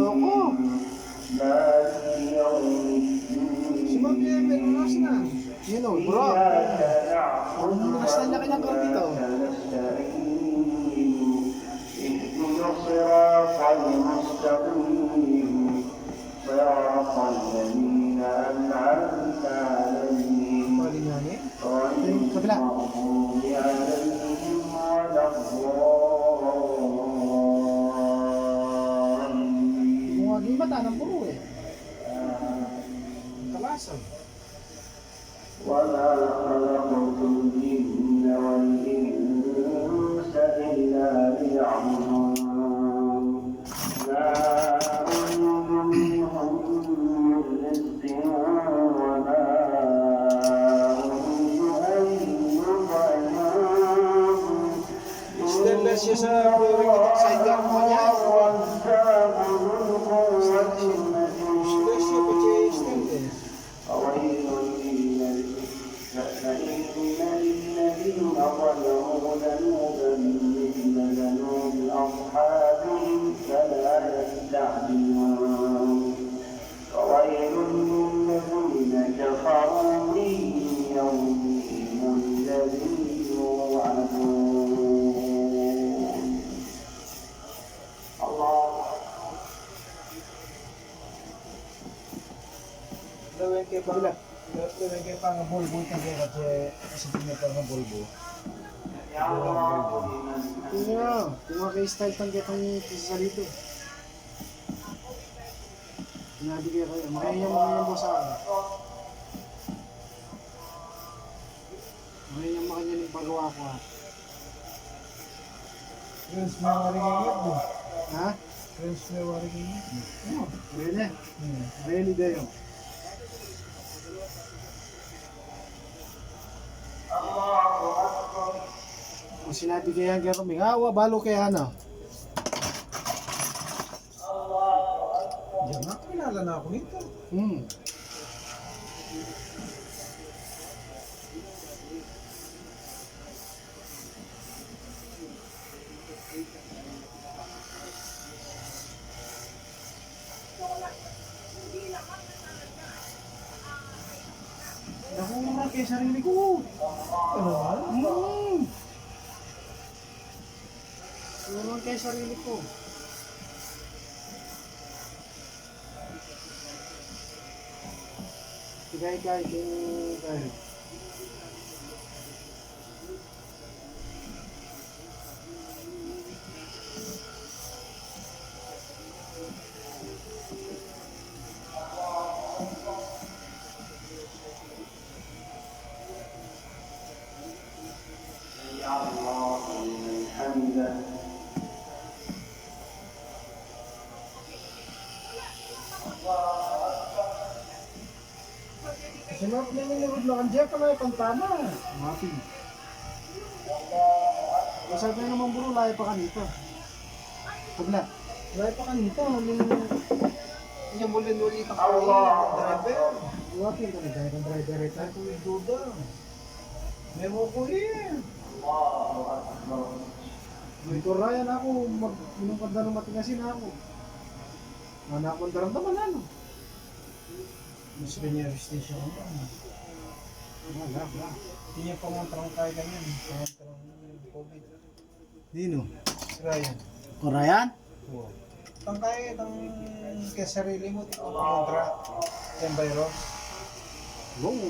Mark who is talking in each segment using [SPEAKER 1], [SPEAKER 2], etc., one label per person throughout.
[SPEAKER 1] loko.
[SPEAKER 2] Si Ma'am Yemen, oras na.
[SPEAKER 1] Yun o, bro. Mas na laki ng karne ito.
[SPEAKER 2] Malingani.
[SPEAKER 1] Kabila. Hindi mata ng puro eh.
[SPEAKER 2] Kalasan.
[SPEAKER 3] وما خلقت الجن والإنس إلا ليعبدون ما أريد منهم من رزق وما أريد أن يطعمون
[SPEAKER 2] Stainless siya sa sidecar mo niya. Stainless siya po siya stainless.
[SPEAKER 3] للذين ظلموا ذنوبا مثل ذنوب أصحابهم فلا يستعجلون وويل للذين كفروا من يومهم الذي يوعدون الله
[SPEAKER 2] Gawin kayo pang gawin kayo pang bulbo kasi kasi pinapang ng bulbo.
[SPEAKER 1] Tingnan nyo. Kung kay style tanggap ang isa dito. Sinabigay kayo. Makayang mo sa akin. Makayang makanyang pagawa ko ha.
[SPEAKER 2] Prince may waringingit mo.
[SPEAKER 1] Ha?
[SPEAKER 2] Prince may waringingit mo.
[SPEAKER 1] Oo. Bene. Bene dayo. Kung sinabi kaya kay Roming, awa, balo kaya ano?
[SPEAKER 2] Diyan nga, kilala na ako nito.
[SPEAKER 1] Hmm. Nakumura kay sarili ko.
[SPEAKER 2] Ano ba?
[SPEAKER 1] Nakumura kay sarili ko. Tigay-gay, tigay.
[SPEAKER 3] الله لمن حمده
[SPEAKER 2] Kasi mga pinanunod na kandiyan ka na pantama.
[SPEAKER 1] Mati. Masabi na naman bro, layo pa kanito. Kabila.
[SPEAKER 2] Wala pa kanito. Hindi mo linuli pa kayo ng driver.
[SPEAKER 1] Mati ka na dahil ang driver ito.
[SPEAKER 2] Ay, kung duda. May mo ko eh.
[SPEAKER 1] Dito Ryan ako, minungkanda ng matigasin ako. Anak ko ang daramdaman ano.
[SPEAKER 2] Mas ganyan station ko.
[SPEAKER 1] Wala.
[SPEAKER 2] Hindi niya pamuntrang kaya ganyan. Pamuntrang COVID.
[SPEAKER 1] Dino?
[SPEAKER 2] Ryan.
[SPEAKER 1] O Ryan?
[SPEAKER 2] Oo. Tangkay ng kaya sarili mo, di ko pamuntra. Yung virus.
[SPEAKER 1] Long.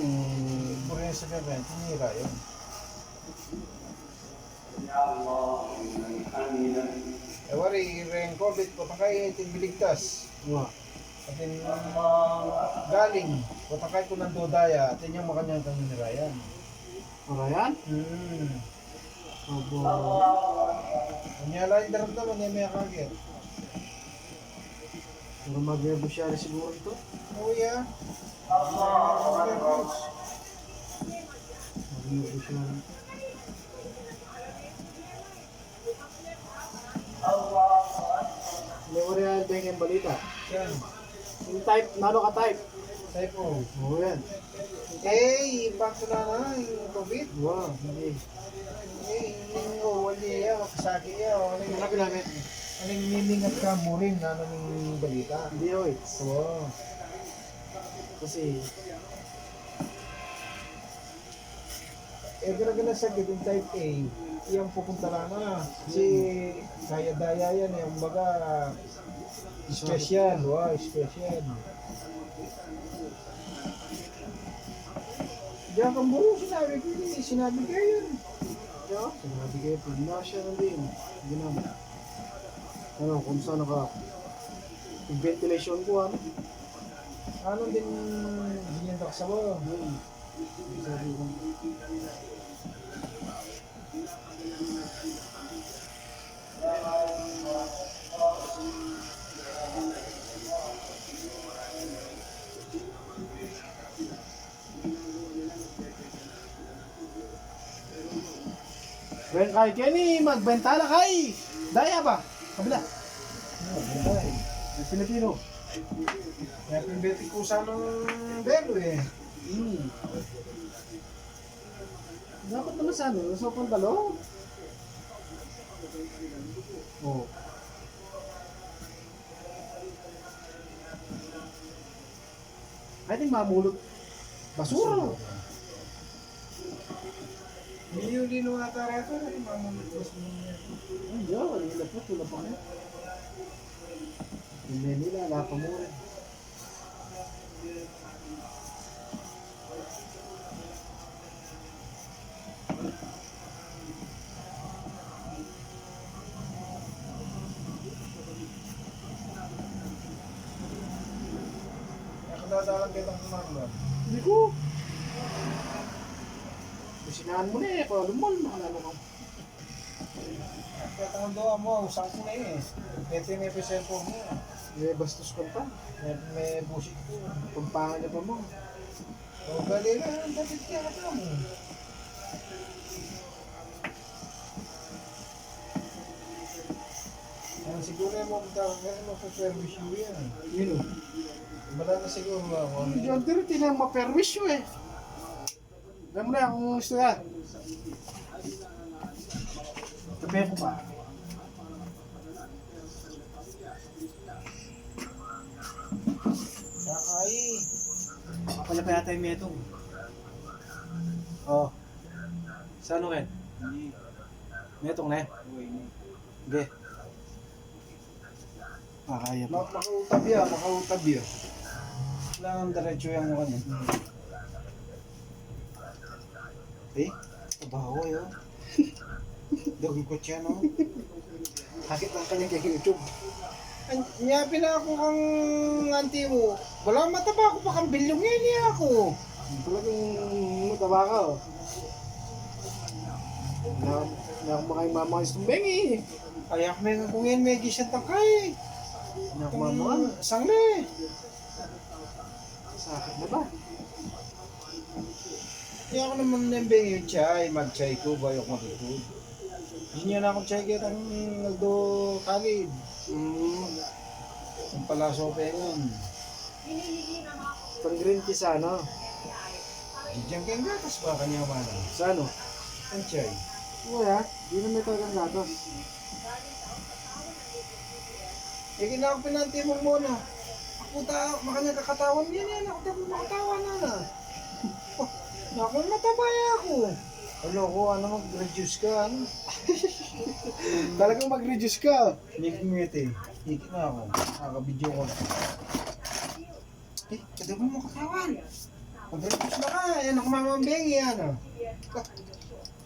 [SPEAKER 2] Puro yung sa event, hinira yun.
[SPEAKER 3] الله لمن حمده
[SPEAKER 2] Eh, wari, yung COVID ko, tangkay biligtas.
[SPEAKER 1] Wa.
[SPEAKER 2] Atin galing, patangkay ko ng dodaya, atin yung makanyang kang hinirayan.
[SPEAKER 1] O Ryan? Obo.
[SPEAKER 2] Kunyala yung daramdaman niya may kagit.
[SPEAKER 1] Pero mag-rebusyari siguro ito.
[SPEAKER 2] Oo ya.
[SPEAKER 1] Mag-rebusyari. May mo rin yung balita.
[SPEAKER 2] Yan.
[SPEAKER 1] Yung type, nano ka type?
[SPEAKER 2] Type O.
[SPEAKER 1] Oo yan.
[SPEAKER 2] Eh, impacto na yung COVID.
[SPEAKER 1] Wow, hindi.
[SPEAKER 2] Eh, hindi ko wali yan, makasaki yan.
[SPEAKER 1] Malaki namin.
[SPEAKER 2] Aling mimingat ka mo rin na ng balita.
[SPEAKER 1] Hindi ho, it's.
[SPEAKER 2] Oo.
[SPEAKER 1] Kasi,
[SPEAKER 2] Talaga na sakit yung type A, iyang pupunta lang na. Kasi kaya daya yan, yung baga special, wow, special. Diyan kang buro, sinabi ko yun.
[SPEAKER 1] kaya, sinabi kayo, pag na siya na din. Hindi naman. Ano, kung saan naka, yung ventilation ko, ano?
[SPEAKER 2] Ano din ganyan ka sa mo?
[SPEAKER 1] Sabi ko, Ben kay Kenny, magbentala kay. Daya ba? Kabila. Yung Pilipino.
[SPEAKER 2] Kaya pinbeti ko sa ng belo eh.
[SPEAKER 1] Dapat naman sa ano, sa pantalo. Oh. I think mamulot. Basura.
[SPEAKER 2] Hindi nung ata reto, mamulot niya.
[SPEAKER 1] Ay, yo, wala po, wala pa nga. Hindi nila, wala pa mo rin.
[SPEAKER 2] Nakadadalang kitang kumanda.
[SPEAKER 1] Hindi ko. Kusinahan mo na eh, kung lumal, makalala ka.
[SPEAKER 2] Kaya tangan doon mo, usang ko na eh. Pwede na episode mo.
[SPEAKER 1] May bastos ka pa.
[SPEAKER 2] May busit ko.
[SPEAKER 1] Pagpangan niya pa mo.
[SPEAKER 2] O gali na, dapat kaya ka pa mo. Siguro yung mga tawag kasi mapaperwish mo yan.
[SPEAKER 1] Yun o.
[SPEAKER 2] Wala na siguro ako.
[SPEAKER 1] Hindi dyan din, tinang maperwisyo eh. Alam mo na kung gusto yan. Tabi ko pa.
[SPEAKER 2] Sakay.
[SPEAKER 1] Pala pa yata yung metong. Oo. Sa ano Ken? Metong na eh. Hindi. Kaya pa.
[SPEAKER 2] Makautab yan. Kailangan diretso yung ano.
[SPEAKER 1] Eh? Tabaho yun. Daging ko siya no. Hakit lang kanya kay YouTube.
[SPEAKER 2] Nyapi na ako kang auntie mo. Wala mataba ako pa kang bilyong yan niya ako.
[SPEAKER 1] Talagang mataba ka oh. Na kumakain mama ng stumbeng eh.
[SPEAKER 2] Ayak may kung may gisyan tangkay.
[SPEAKER 1] Na kumama.
[SPEAKER 2] Sangli.
[SPEAKER 1] Sakit na ba?
[SPEAKER 2] Hindi ako naman nembeng yung chay. Mag-chay ko ba yung matutod. Hindi niya na akong chay kaya ang nagdo kalid. Ang palaso pa yun.
[SPEAKER 1] Pang green tea sa ano?
[SPEAKER 2] Diyan kayong gatas ba kanya mana?
[SPEAKER 1] Sa ano?
[SPEAKER 2] Ang chay.
[SPEAKER 1] Wala. Di na may talagang gatos.
[SPEAKER 2] Eh kina ako pinanti mo muna. Ako makanya kakatawan yan. Ako tayo makatawa na. Ako matabaya ako. Ano ko, mag-reduce ka, ano?
[SPEAKER 1] Talagang mag-reduce ka.
[SPEAKER 2] Ngiti. Ngiti na ako. Nakaka-video ko na. Eh, kada mo makatawan. Mag-reduce na ka. Yan ako mamambengi, ano?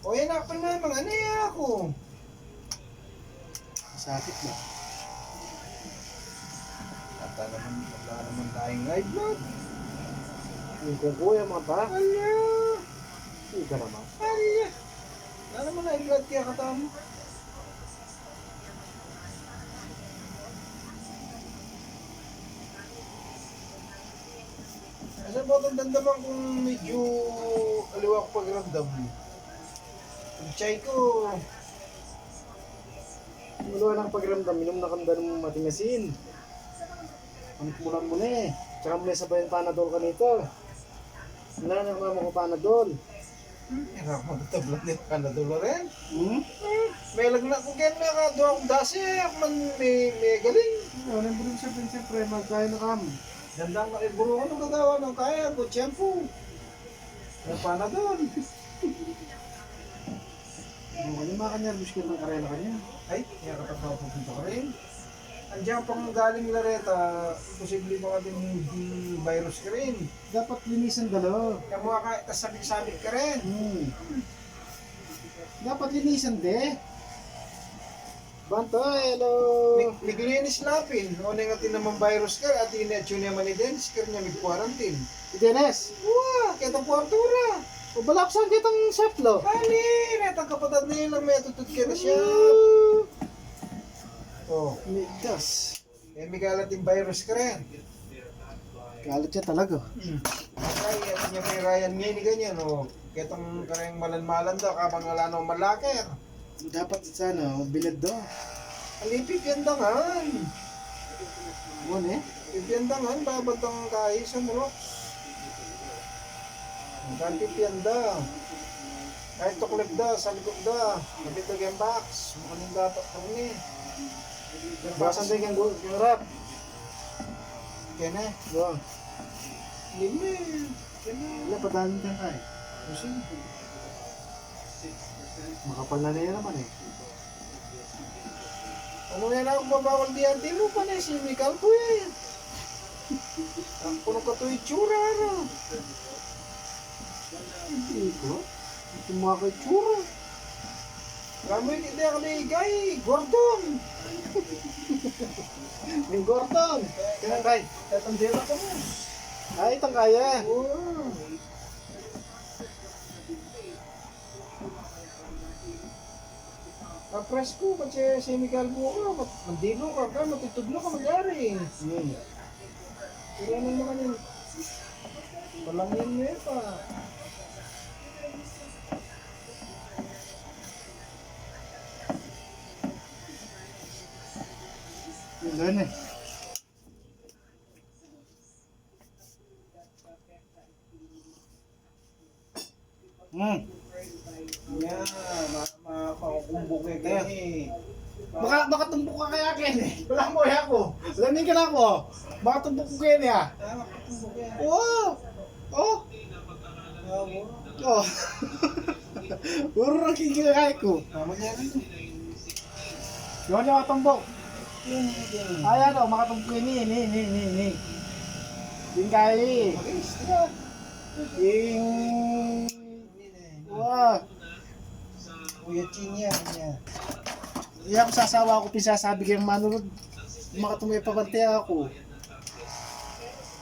[SPEAKER 2] O yan ako na, mga ano yan ako.
[SPEAKER 1] Sakit na.
[SPEAKER 2] Wala naman tayong high blood.
[SPEAKER 1] Yung kukuya mga pa.
[SPEAKER 2] Ala!
[SPEAKER 1] Hindi ka naman.
[SPEAKER 2] Ala! Wala naman high blood kaya katamo. Kasi ba itong dandaman kung medyo aliwak pagramdam mo? Yung chay ko,
[SPEAKER 1] Wala nang pakiramdam. Minom na kanda ng matingasin. Ang mulang muna eh. Tsaka muna sabay yung panadol ka nito. Wala na mama ko panadol.
[SPEAKER 2] Era ako magtablan din ka na dulo rin.
[SPEAKER 1] Hmm?
[SPEAKER 2] May lagna ko kaya na doon akong dasi. Ako man may galing.
[SPEAKER 1] Ano yung bulong siyempre, magkaya na kami.
[SPEAKER 2] Gandang makiburo ko nung gagawa ng kaya. Good shampoo. Ano pa na doon?
[SPEAKER 1] Yung mga kanya-nervous ka ng karela kanya.
[SPEAKER 2] Ay, kaya kapag ako pupunta ko rin. Andiyan pang galing Lareta, posible mga din virus ka rin.
[SPEAKER 1] Dapat linisan dalo.
[SPEAKER 2] Kaya mga kasabik-sabik ka rin.
[SPEAKER 1] Dapat linisan de. Banto, hello.
[SPEAKER 2] Naglinis lapin. O nga tinamang virus ka at inatyo niya manidens ka niya mag-quarantine.
[SPEAKER 1] Dennis,
[SPEAKER 2] Wah, kaya itong kwartura.
[SPEAKER 1] o balak saan kitang saplo?
[SPEAKER 2] Ani, netang kapatid nila may tutut ka na siya. Oh,
[SPEAKER 1] Migas.
[SPEAKER 2] eh may galating virus ka rin.
[SPEAKER 1] Galit siya talaga.
[SPEAKER 2] Ay, at niya may Ryan ngayon ganyan, oh. Kaya itong karayang malan-malan daw, kapag wala nang malaker.
[SPEAKER 1] Dapat sana, bilad do.
[SPEAKER 2] Alipip yan dangan.
[SPEAKER 1] Mon eh.
[SPEAKER 2] Pipyan dangan, babad ang kahit sa mulok. Ang pipyan da. Kahit tuklip da, sa likod da. Nabitog yung box. Makaling dapat kami.
[SPEAKER 1] Basan din yung rap.
[SPEAKER 2] Kaya na.
[SPEAKER 1] Go.
[SPEAKER 2] Limi. Kaya na.
[SPEAKER 1] Wala, padalan din ka eh.
[SPEAKER 2] Kasi,
[SPEAKER 1] Makapal na niya naman eh.
[SPEAKER 2] ano yan ako babawal diyan? Di mo pa na si Mikal ko eh. Ang puno ka to itsura, ano?
[SPEAKER 1] Hindi ko. Ito mga kay tsura.
[SPEAKER 2] Kami hindi ako naigay. Gordon.
[SPEAKER 1] May Gordon.
[SPEAKER 2] Kaya kay, tatandila ka mo.
[SPEAKER 1] Ay, itang kaya.
[SPEAKER 2] Oo. Kapres ko, kasi si Mikal mo ka, mandilo ka, matutudlo ka magyari. Kaya nang naman yun. Palangin mo yun pa.
[SPEAKER 1] Yun doon eh.
[SPEAKER 2] Yan, makakumbok eh kaya eh.
[SPEAKER 1] Baka tumbok ka kaya Ken eh. Wala mo eh ako. Lamin ka na ako. Baka tumbok ko Ken eh ah.
[SPEAKER 2] Makakumbok yan.
[SPEAKER 1] Oo. Oh. Oh. Puro lang kikikay ko.
[SPEAKER 2] Tama niya rin.
[SPEAKER 1] Yun yung matumbok.
[SPEAKER 2] Yan.
[SPEAKER 1] Ay ano, makatumbok ni. Din kaya eh.
[SPEAKER 2] Malis, diba?
[SPEAKER 1] Yung... Wow.
[SPEAKER 2] Kuya Chin yan.
[SPEAKER 1] Hindi ako sasawa ako pinsasabi kayong manunod. Makatumay pabante ako.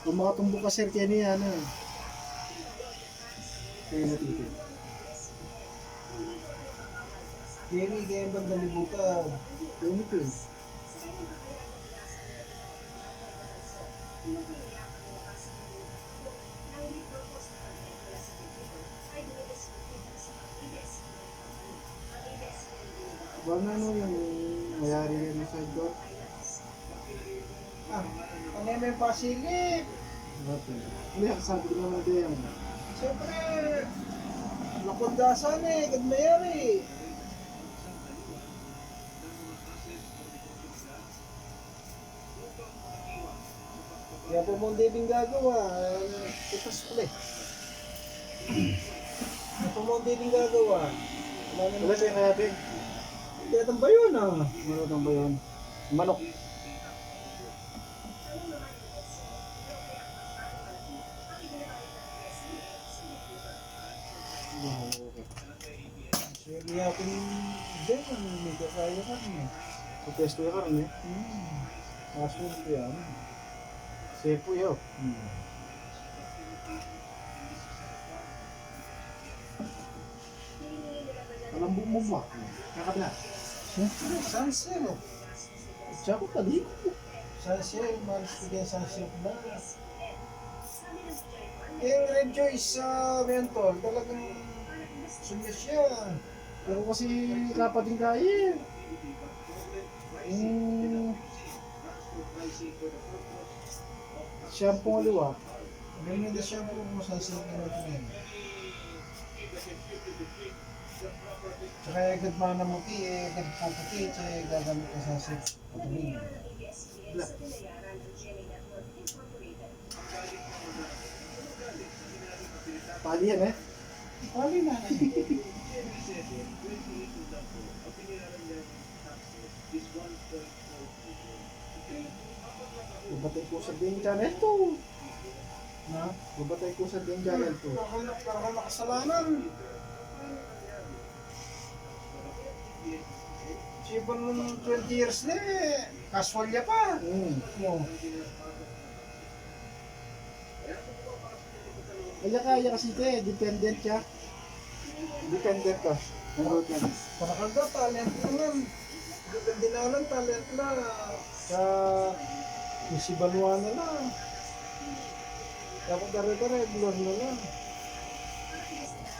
[SPEAKER 1] Kung makatumbok ka sir kaya niya ano. Kaya natipid.
[SPEAKER 2] Jerry, kaya bang dalibutan?
[SPEAKER 1] Kaya natipid. Bang ano yung mayari yun sa door?
[SPEAKER 2] Ano yung may pasilip?
[SPEAKER 1] Hindi, sabi ko naman din yan.
[SPEAKER 2] Siyempre, nakundasan eh, kadmayari. Kaya po mong din gagawa, ipas pala eh. Kaya po mong din gagawa.
[SPEAKER 1] Wala sa'yo natin.
[SPEAKER 2] Kaya ba yun ah?
[SPEAKER 1] Ano ba yun? Manok.
[SPEAKER 2] Sige natin din, may kakaya ka niya.
[SPEAKER 1] Pagpesto ka rin eh.
[SPEAKER 2] Kasunod yan.
[SPEAKER 1] Sepo yun. Alam mo ba? Kakabla.
[SPEAKER 2] Siyempre, Sansel.
[SPEAKER 1] Siya ko tali ko.
[SPEAKER 2] Sansel, malis ko din Sansel na. Yung Red Joyce sa Mentol, talagang sulyas yan.
[SPEAKER 1] Pero kasi kapating kaya. Shampoo aliwa.
[SPEAKER 2] Ganyan na siya po kung Sansel na natin yan. Tsaka agad ba na muti, agad po puti, tsaka gagamit ka sa set. Patuloy.
[SPEAKER 1] Wala. Pali yan eh.
[SPEAKER 2] Pali na.
[SPEAKER 1] Babatay ko sa din channel to.
[SPEAKER 2] Na?
[SPEAKER 1] Babatay ko sa din channel to.
[SPEAKER 2] Parang makasalanan. Sipon mo ng 20 years na eh. Casual niya pa. Mo.
[SPEAKER 1] Kaya kasi ito eh, dependent siya. Dependent ka. Ang road yan.
[SPEAKER 2] Parakanda, talent naman. Depende na lang, talent na.
[SPEAKER 1] Sa isibalwa na lang. Dapat dare-dare, blur na lang.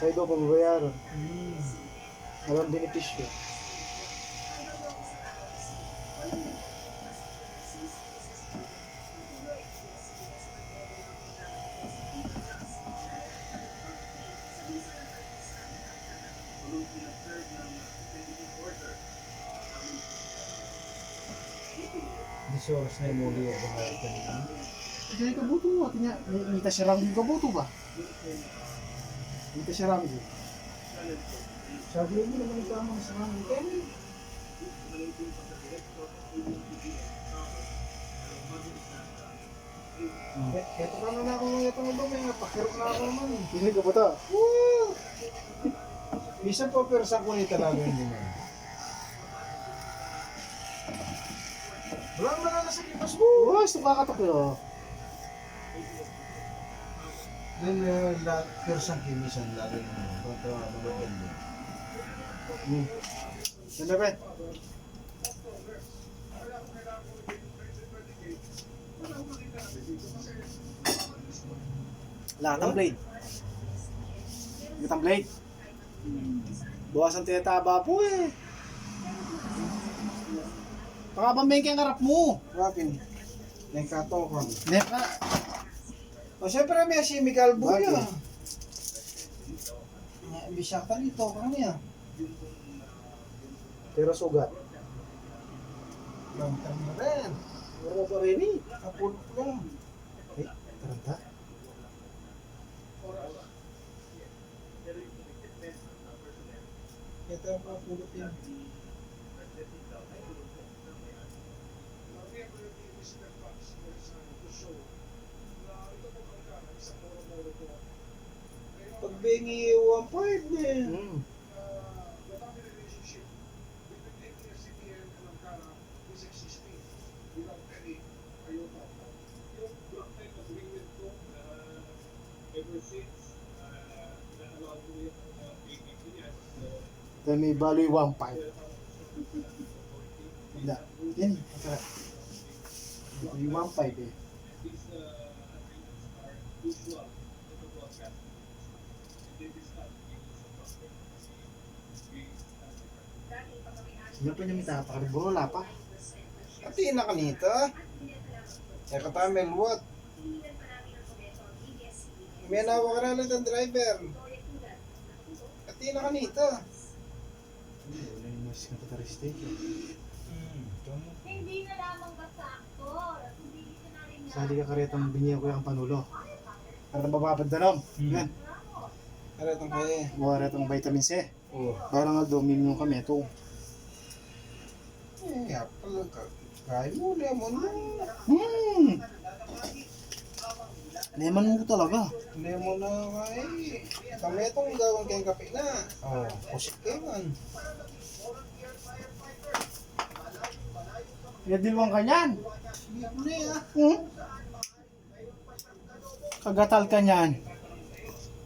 [SPEAKER 1] Sa iba pababayaran. Walang benepisyo.
[SPEAKER 2] Disoras na yung muli ako ngayon.
[SPEAKER 1] Kasi kabuto mo, atinya, mita siya yung kabuto ba? Mita siya yung. Sabi mo naman ito ang mga sarang ito.
[SPEAKER 2] Ito ka na ako ngayon itong dumi nga, pakirok na ako naman.
[SPEAKER 1] Hindi ka ba ito?
[SPEAKER 2] Woo! Bisa po pero sa kunit talaga yun naman. Wala naman na sa kipas mo.
[SPEAKER 1] Oo, gusto kakatok yun.
[SPEAKER 2] Then, pero sa kimisan lalo naman. Pagka mga ganda.
[SPEAKER 1] Ganda ba? Lahat ng blade. Lahat ng blade. Bawasan tinataba po eh. Baka bambengke ang harap mo.
[SPEAKER 2] Wapin. Nang katokon.
[SPEAKER 1] Neka.
[SPEAKER 2] O siyempre may si Miguel
[SPEAKER 1] Bakit?
[SPEAKER 2] Buya. Bisakta nito kanya.
[SPEAKER 1] Pero sugat.
[SPEAKER 2] Long term na rin.
[SPEAKER 1] Pero pa rin eh.
[SPEAKER 2] Kapulot lang.
[SPEAKER 1] Eh, taranta.
[SPEAKER 2] Ito ang kapulot yan. Pag bingi 1.5 na eh.
[SPEAKER 1] Then may value 1.5. Wala. Yan eh. Masarap. Yung 1.5 eh. Sino pa niya may tapakarburo? Wala pa.
[SPEAKER 2] Ati na kanita. Eh kata may luwat. May nawa ka na lang ng driver. Ati na kanita.
[SPEAKER 1] Wala yung mas karakteristik eh.
[SPEAKER 4] Hindi na lamang basta aktor. Hindi na rin na.
[SPEAKER 1] Sali ka karetang binigyan ko yung panulo. Para mababad na lang. Yan.
[SPEAKER 2] Ano itong kaya?
[SPEAKER 1] Mga karetang vitamin C.
[SPEAKER 2] Oo.
[SPEAKER 1] Parang nga dominion kami ito.
[SPEAKER 2] Eh, apal ka. Kain mo, lemon mo.
[SPEAKER 1] Lemon mo talaga.
[SPEAKER 2] Lemon na kain. Kami itong gawin kayong kape na. Oo. Kusik kayo man.
[SPEAKER 1] Yadilwang ka niyan.
[SPEAKER 2] Sige ko na yan.
[SPEAKER 1] Kagatal ka niyan.